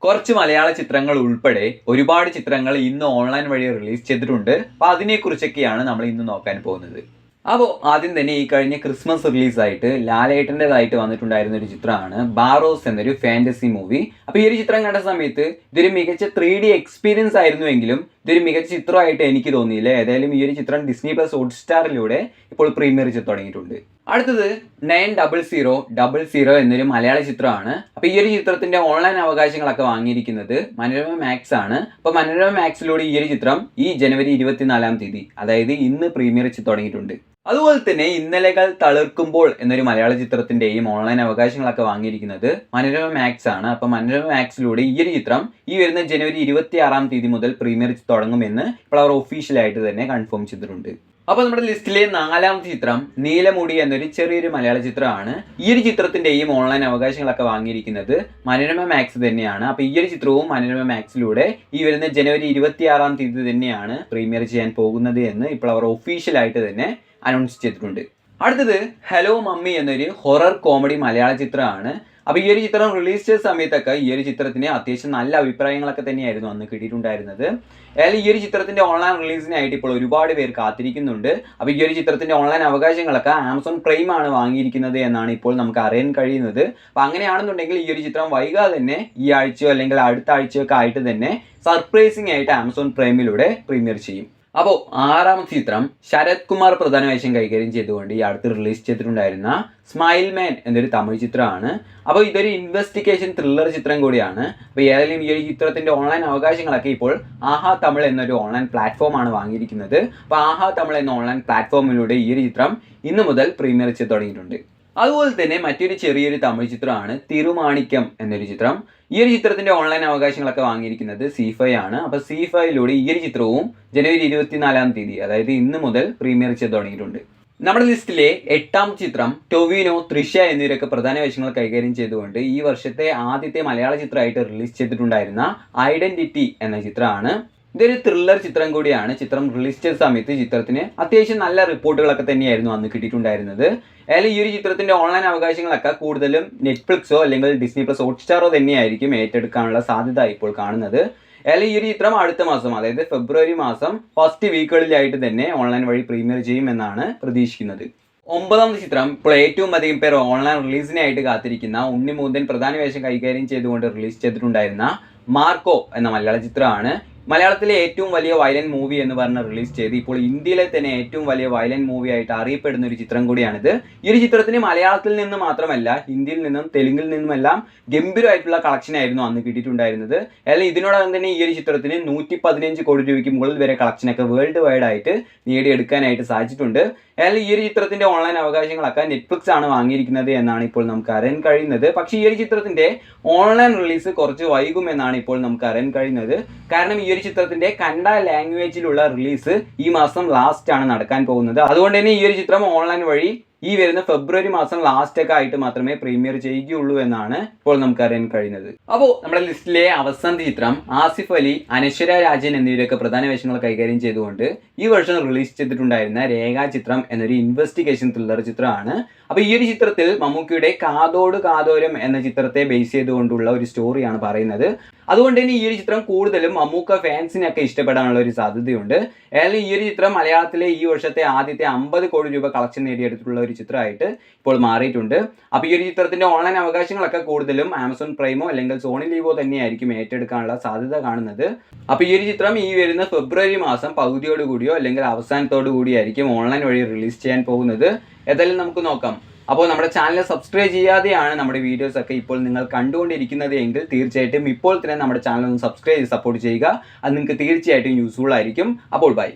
കുറച്ച് മലയാള ചിത്രങ്ങൾ ഉൾപ്പെടെ ഒരുപാട് ചിത്രങ്ങൾ ഇന്ന് ഓൺലൈൻ വഴി റിലീസ് ചെയ്തിട്ടുണ്ട്. അപ്പോൾ അതിനെക്കുറിച്ചൊക്കെയാണ് നമ്മൾ ഇന്ന് നോക്കാൻ പോകുന്നത്. അപ്പോൾ ആദ്യം തന്നെ ഈ കഴിഞ്ഞ ക്രിസ്മസ് റിലീസായിട്ട് ലാലേട്ടൻ്റെതായിട്ട് വന്നിട്ടുണ്ടായിരുന്ന ഒരു ചിത്രമാണ് ബാറോസ് എന്നൊരു ഫാൻറ്റസി മൂവി. അപ്പോൾ ഈ ഒരു ചിത്രം കണ്ട സമയത്ത് ഇതൊരു മികച്ച 3D എക്സ്പീരിയൻസ് ആയിരുന്നുവെങ്കിലും ഇതൊരു മികച്ച ചിത്രമായിട്ട് എനിക്ക് തോന്നിയില്ല. ഏതായാലും ഈ ഒരു ചിത്രം Disney+ ഹോട്ട്സ്റ്റാറിലൂടെ ഇപ്പോൾ പ്രീമിയർ ചെയ്ത് തുടങ്ങിയിട്ടുണ്ട്. അടുത്തത് 9000 എന്നൊരു മലയാള ചിത്രമാണ്. അപ്പോൾ ഈ ഒരു ചിത്രത്തിന്റെ ഓൺലൈൻ അവകാശങ്ങളൊക്കെ വാങ്ങിയിരിക്കുന്നത് മനോരമ മാക്സ് ആണ്. അപ്പോൾ മനോരമ മാക്സിലൂടെ ഈ ഒരു ചിത്രം ഈ ജനുവരി 24-ാം തീയതി, അതായത് ഇന്ന് പ്രീമിയർ ചെയ്ത് തുടങ്ങിയിട്ടുണ്ട്. അതുപോലെ തന്നെ ഇന്നലെകൾ തളിർക്കുമ്പോൾ എന്നൊരു മലയാള ചിത്രത്തിന്റെയും ഓൺലൈൻ അവകാശങ്ങളൊക്കെ വാങ്ങിയിരിക്കുന്നത് മനോരമ മാക്സ് ആണ്. അപ്പോൾ മനോരമ മാക്സിലൂടെ ഈ ഒരു ചിത്രം ഈ വരുന്ന ജനുവരി 26-ാം തീയതി മുതൽ പ്രീമിയർ തുടങ്ങുമെന്ന് ഇപ്പോൾ അവർ ഒഫീഷ്യലായിട്ട് തന്നെ കൺഫേം ചെയ്തിട്ടുണ്ട്. അപ്പോൾ നമ്മുടെ ലിസ്റ്റിലെ 4-ാമത്തെ ചിത്രം നീലമുടി എന്നൊരു ചെറിയൊരു മലയാള ചിത്രമാണ്. ഈ ഒരു ചിത്രത്തിന്റെയും ഓൺലൈൻ അവകാശങ്ങളൊക്കെ വാങ്ങിയിരിക്കുന്നത് മനോരമ മാക്സ് തന്നെയാണ്. അപ്പോൾ ഈ ഒരു ചിത്രവും മനോരമ മാക്സിലൂടെ ഈ വരുന്ന ജനുവരി 26-ാം തീയതി തന്നെയാണ് പ്രീമിയർ ചെയ്യാൻ പോകുന്നത് എന്ന് ഇപ്പോൾ അവർ ഒഫീഷ്യലായിട്ട് തന്നെ അനൗൺസ് ചെയ്തിട്ടുണ്ട്. അടുത്തത് ഹലോ മമ്മി എന്നൊരു ഹൊറർ കോമഡി മലയാള ചിത്രമാണ്. അപ്പോൾ ഈ ഒരു ചിത്രം റിലീസ് ചെയ്ത സമയത്തൊക്കെ ഈ ഒരു ചിത്രത്തിന് അത്യാവശ്യം നല്ല അഭിപ്രായങ്ങളൊക്കെ തന്നെയായിരുന്നു അന്ന് കിട്ടിയിട്ടുണ്ടായിരുന്നത്. അതായത് ഈ ഒരു ചിത്രത്തിന്റെ ഓൺലൈൻ റിലീസിനായിട്ട് ഇപ്പോൾ ഒരുപാട് പേർ കാത്തിരിക്കുന്നുണ്ട്. അപ്പോൾ ഈ ഒരു ചിത്രത്തിന്റെ ഓൺലൈൻ അവകാശങ്ങളൊക്കെ ആമസോൺ പ്രൈം ആണ് വാങ്ങിയിരിക്കുന്നത് എന്നാണ് ഇപ്പോൾ നമുക്ക് അറിയാൻ കഴിയുന്നത്. അപ്പോൾ അങ്ങനെയാണെന്നുണ്ടെങ്കിൽ ഈ ഒരു ചിത്രം വൈകാതെ തന്നെ ഈ ആഴ്ചയോ അല്ലെങ്കിൽ അടുത്ത ആഴ്ചയൊക്കെ ആയിട്ട് തന്നെ സർപ്രൈസിംഗ് ആയിട്ട് ആമസോൺ പ്രൈമിലൂടെ പ്രീമിയർ ചെയ്യും. അപ്പോൾ 6-ാമത്തെ ചിത്രം ശരത് കുമാർ പ്രധാന വേഷം കൈകാര്യം ചെയ്തുകൊണ്ട് ഈ അടുത്ത് റിലീസ് ചെയ്തിട്ടുണ്ടായിരുന്ന സ്മൈൽ മാൻ എന്നൊരു തമിഴ് ചിത്രമാണ്. അപ്പോൾ ഇതൊരു ഇൻവെസ്റ്റിഗേഷൻ ത്രില്ലർ ചിത്രം കൂടിയാണ്. അപ്പോൾ ഏതായാലും ഈ ഒരു ചിത്രത്തിന്റെ ഓൺലൈൻ അവകാശങ്ങളൊക്കെ ഇപ്പോൾ ആഹാ തമിഴ് എന്നൊരു ഓൺലൈൻ പ്ലാറ്റ്ഫോമാണ് വാങ്ങിയിരിക്കുന്നത്. അപ്പോൾ ആഹാ തമിഴ് എന്ന ഓൺലൈൻ പ്ലാറ്റ്ഫോമിലൂടെ ഈ ഒരു ചിത്രം ഇന്ന് മുതൽ പ്രീമിയർ ചെയ്ത് തുടങ്ങിയിട്ടുണ്ട്. അതുപോലെ തന്നെ മറ്റൊരു ചെറിയൊരു തമിഴ് ചിത്രമാണ് തിരുമാണിക്യം എന്നൊരു ചിത്രം. ഈ ഒരു ചിത്രത്തിന്റെ ഓൺലൈൻ അവകാശങ്ങളൊക്കെ വാങ്ങിയിരിക്കുന്നത് സി5 ആണ്. അപ്പോൾ സി5ലൂടെ ഈ ഒരു ചിത്രവും ജനുവരി 24-ാം തീയതി, അതായത് ഇന്ന് മുതൽ പ്രീമിയർ ചെയ്ത് തുടങ്ങിയിട്ടുണ്ട്. നമ്മുടെ ലിസ്റ്റിലെ 8-ാമത്തെ ചിത്രം ടൊവിനോ, തൃഷ എന്നിവരൊക്കെ പ്രധാന വേഷങ്ങൾ കൈകാര്യം ചെയ്തുകൊണ്ട് ഈ വർഷത്തെ ആദ്യത്തെ മലയാള ചിത്രമായിട്ട് റിലീസ് ചെയ്തിട്ടുണ്ടായിരുന്ന ഐഡന്റിറ്റി എന്ന ചിത്രമാണ്. ഇതൊരു ത്രില്ലർ ചിത്രം കൂടിയാണ്. ചിത്രം റിലീസ് ചെയ്ത സമയത്ത് ചിത്രത്തിന് അത്യാവശ്യം നല്ല റിപ്പോർട്ടുകളൊക്കെ തന്നെയായിരുന്നു അന്ന് കിട്ടിയിട്ടുണ്ടായിരുന്നത്. അതായത് ഈ ഒരു ചിത്രത്തിന്റെ ഓൺലൈൻ അവകാശങ്ങളൊക്കെ കൂടുതലും നെറ്റ്ഫ്ലിക്സോ അല്ലെങ്കിൽ Disney+ ഹോട്ട്സ്റ്റാറോ തന്നെയായിരിക്കും ഏറ്റെടുക്കാനുള്ള സാധ്യത ഇപ്പോൾ കാണുന്നത്. അതായത് ഈ ഒരു ചിത്രം അടുത്ത മാസം, അതായത് ഫെബ്രുവരി മാസം ഫസ്റ്റ് വീക്കുകളിലായിട്ട് തന്നെ ഓൺലൈൻ വഴി പ്രീമിയർ ചെയ്യുമെന്നാണ് പ്രതീക്ഷിക്കുന്നത്. 9-ാമത്തെ ചിത്രം ഇപ്പോൾ ഏറ്റവും അധികം പേർ ഓൺലൈൻ റിലീസിനായിട്ട് കാത്തിരിക്കുന്ന ഉണ്ണിമൂന്തൻ പ്രധാന വേഷം കൈകാര്യം ചെയ്തുകൊണ്ട് റിലീസ് ചെയ്തിട്ടുണ്ടായിരുന്ന മാർക്കോ എന്ന മലയാള ചിത്രമാണ്. മലയാളത്തിലെ ഏറ്റവും വലിയ വയലന്റ് മൂവി എന്ന് പറഞ്ഞ് റിലീസ് ചെയ്ത് ഇപ്പോൾ ഇന്ത്യയിലെ തന്നെ ഏറ്റവും വലിയ വയലന്റ് മൂവി ആയിട്ട് അറിയപ്പെടുന്ന ഒരു ചിത്രം കൂടിയാണിത്. ഈ ഒരു ചിത്രത്തിന് മലയാളത്തിൽ നിന്ന് മാത്രമല്ല ഹിന്ദിയിൽ നിന്നും തെലുങ്കിൽ നിന്നുമെല്ലാം ഗംഭീരമായിട്ടുള്ള കളക്ഷൻ ആയിരുന്നു അന്ന് കിട്ടിയിട്ടുണ്ടായിരുന്നത്. അല്ലെങ്കിൽ ഇതിനോടകം തന്നെ ഈ ഒരു ചിത്രത്തിന് 115 കോടി രൂപയ്ക്ക് മുകളിൽ വരെ കളക്ഷനൊക്കെ വേൾഡ് വൈഡ് ആയിട്ട് നേടിയെടുക്കാനായിട്ട് സാധിച്ചിട്ടുണ്ട്. അതായത് ഈ ഒരു ചിത്രത്തിന്റെ ഓൺലൈൻ അവകാശങ്ങളൊക്കെ നെറ്റ്ഫ്ലിക്സ് ആണ് വാങ്ങിയിരിക്കുന്നത് എന്നാണ് ഇപ്പോൾ നമുക്ക് അറിയാൻ കഴിയുന്നത്. പക്ഷേ ഈ ഒരു ചിത്രത്തിന്റെ ഓൺലൈൻ റിലീസ് കുറച്ച് വൈകുമെന്നാണ് ഇപ്പോൾ നമുക്ക് അറിയാൻ കഴിയുന്നത്. കാരണം ഈ ഒരു ചിത്രത്തിന്റെ കന്നഡ ലാംഗ്വേജിലുള്ള റിലീസ് ഈ മാസം ലാസ്റ്റ് ആണ് നടക്കാൻ പോകുന്നത്. അതുകൊണ്ട് തന്നെ ഈ ഒരു ചിത്രം ഓൺലൈൻ വഴി ഈ വരുന്ന ഫെബ്രുവരി മാസം ലാസ്റ്റ് ഒക്കെ ആയിട്ട് മാത്രമേ പ്രീമിയർ ചെയ്യുകയുള്ളൂ എന്നാണ് ഇപ്പോൾ നമുക്ക് അറിയാൻ കഴിയുന്നത്. അപ്പോൾ നമ്മുടെ ലിസ്റ്റിലെ അവസാനത്തെ ചിത്രം ആസിഫ് അലി, അനശ്വര രാജൻ എന്നിവരൊക്കെ പ്രധാന വേഷങ്ങൾ കൈകാര്യം ചെയ്തുകൊണ്ട് ഈ വർഷം റിലീസ് ചെയ്തിട്ടുണ്ടായിരുന്ന രേഖാചിത്രം എന്നൊരു ഇൻവെസ്റ്റിഗേഷൻ ത്രില്ലർ ചിത്രമാണ്. അപ്പോൾ ഈ ഒരു ചിത്രത്തിൽ മമ്മൂക്കിയുടെ കാതോട് കാതോരം എന്ന ചിത്രത്തെ ബേസ് ചെയ്തുകൊണ്ടുള്ള ഒരു സ്റ്റോറിയാണ് പറയുന്നത്. അതുകൊണ്ട് തന്നെ ഈ ഒരു ചിത്രം കൂടുതലും മമ്മൂക്ക ഫാൻസിനൊക്കെ ഇഷ്ടപ്പെടാനുള്ള ഒരു സാധ്യതയുണ്ട്. അതായത് ഈ ഒരു ചിത്രം മലയാളത്തിലെ ഈ വർഷത്തെ ആദ്യത്തെ 50 കോടി രൂപ കളക്ഷൻ നേടിയെടുത്തിട്ടുള്ള ഒരു ചിത്രമായിട്ട് ഇപ്പോൾ മാറിയിട്ടുണ്ട്. അപ്പോൾ ഈ ഒരു ചിത്രത്തിന്റെ ഓൺലൈൻ അവകാശങ്ങളൊക്കെ കൂടുതലും ആമസോൺ പ്രൈമോ അല്ലെങ്കിൽ സോണി ലീവോ തന്നെയായിരിക്കും ഏറ്റെടുക്കാനുള്ള സാധ്യത കാണുന്നത്. അപ്പോൾ ഈ ഒരു ചിത്രം ഈ വരുന്ന ഫെബ്രുവരി മാസം പകുതിയോട് കൂടിയോ അല്ലെങ്കിൽ അവസാനത്തോടു കൂടിയായിരിക്കും ഓൺലൈൻ വഴി റിലീസ് ചെയ്യാൻ പോകുന്നത്. ഏതായാലും നമുക്ക് നോക്കാം. അപ്പോൾ നമ്മുടെ ചാനൽ സബ്സ്ക്രൈബ് ചെയ്യാതെയാണ് നമ്മുടെ വീഡിയോസ് ഒക്കെ ഇപ്പോൾ നിങ്ങൾ കണ്ടുകൊണ്ടിരിക്കുന്നത് എങ്കിൽ തീർച്ചയായിട്ടും ഇപ്പോൾ തന്നെ നമ്മുടെ ചാനൽ ഒന്ന് സബ്സ്ക്രൈബ് ചെയ്ത് സപ്പോർട്ട് ചെയ്യുക. അത് നിങ്ങൾക്ക് തീർച്ചയായിട്ടും യൂസ്ഫുൾ ആയിരിക്കും. അപ്പോൾ ബൈ.